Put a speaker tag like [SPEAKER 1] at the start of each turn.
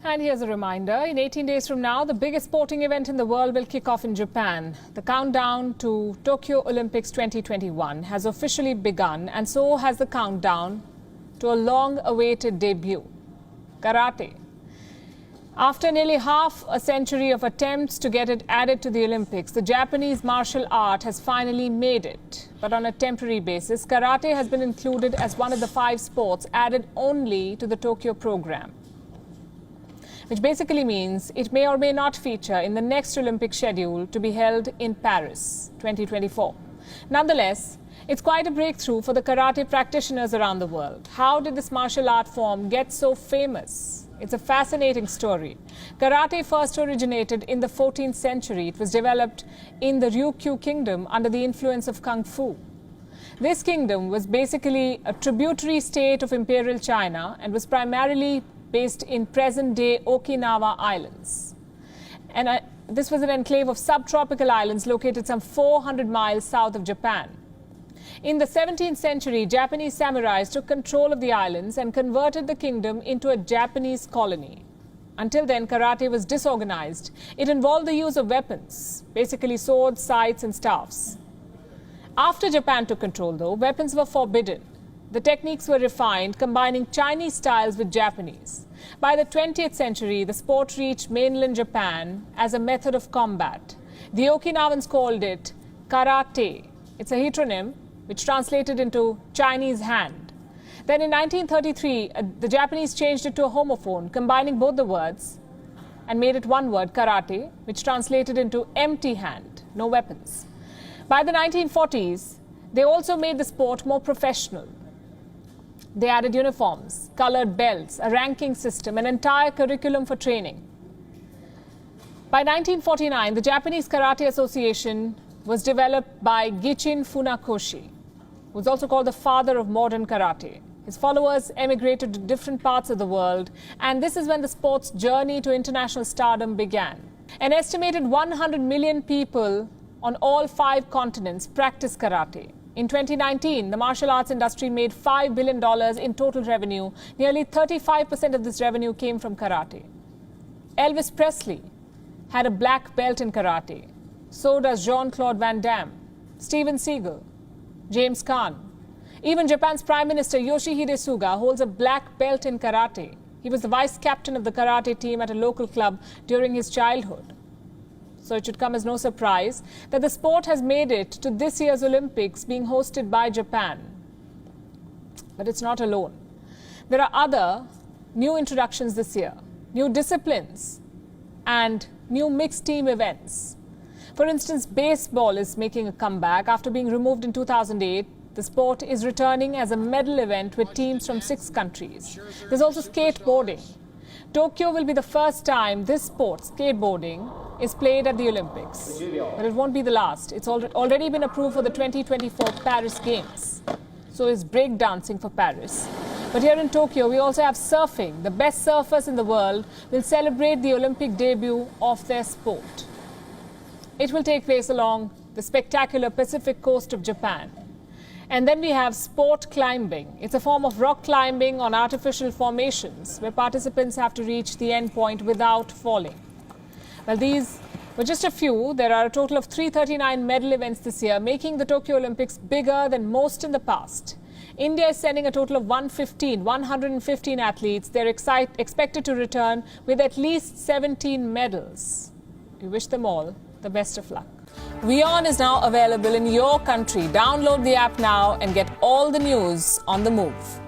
[SPEAKER 1] And here's a reminder, in 18 days from now, the biggest sporting event in the world will kick off in Japan. The countdown to Tokyo Olympics 2021 has officially begun, and so has the countdown to a long-awaited debut, karate. After nearly half a century of attempts to get it added to the Olympics, the Japanese martial art has finally made it. But on a temporary basis, karate has been included as one of the 5 sports added only to the Tokyo program, which basically means it may or may not feature in the next Olympic schedule to be held in Paris 2024. Nonetheless, it's quite a breakthrough for the karate practitioners around the world. How did this martial art form get so famous? It's a fascinating story. Karate first originated in the 14th century. It was developed in the Ryukyu kingdom under the influence of Kung Fu. This kingdom was basically a tributary state of Imperial China and was primarily based in present-day Okinawa Islands. And this was an enclave of subtropical islands located some 400 miles south of Japan. In the 17th century, Japanese samurais took control of the islands and converted the kingdom into a Japanese colony. Until then, karate was disorganized. It involved the use of weapons, basically swords, scythes, and staffs. After Japan took control, though, weapons were forbidden. The techniques were refined, combining Chinese styles with Japanese. By the 20th century, the sport reached mainland Japan as a method of combat. The Okinawans called it karate. It's a heteronym which translated into Chinese hand. Then in 1933, the Japanese changed it to a homophone, combining both the words and made it one word, karate, which translated into empty hand, no weapons. By the 1940s, they also made the sport more professional. They added uniforms, colored belts, a ranking system, an entire curriculum for training. By 1949, the Japanese Karate Association was developed by Gichin Funakoshi, who was also called the father of modern karate. His followers emigrated to different parts of the world, and this is when the sport's journey to international stardom began. An estimated 100 million people on all 5 continents practice karate. In 2019, the martial arts industry made $5 billion in total revenue. Nearly 35% of this revenue came from karate. Elvis Presley had a black belt in karate. So does Jean-Claude Van Damme, Steven Seagal, James Caan. Even Japan's Prime Minister Yoshihide Suga holds a black belt in karate. He was the vice captain of the karate team at a local club during his childhood. So it should come as no surprise that the sport has made it to this year's Olympics being hosted by Japan. But it's not alone. There are other new introductions this year, new disciplines, and new mixed team events. For instance, baseball is making a comeback. After being removed in 2008, the sport is returning as a medal event with teams from 6 countries. There's also skateboarding. Tokyo will be the first time this sport, skateboarding, is played at the Olympics. But it won't be the last. It's already been approved for the 2024 Paris Games. So is breakdancing for Paris. But here in Tokyo, we also have surfing. The best surfers in the world will celebrate the Olympic debut of their sport. It will take place along the spectacular Pacific coast of Japan. And then we have sport climbing. It's a form of rock climbing on artificial formations where participants have to reach the end point without falling. Well, these were just a few. There are a total of 339 medal events this year, making the Tokyo Olympics bigger than most in the past. India is sending a total of 115 athletes. They're expected to return with at least 17 medals. We wish them all the best of luck. WION is now available in your country. Download the app now and get all the news on the move.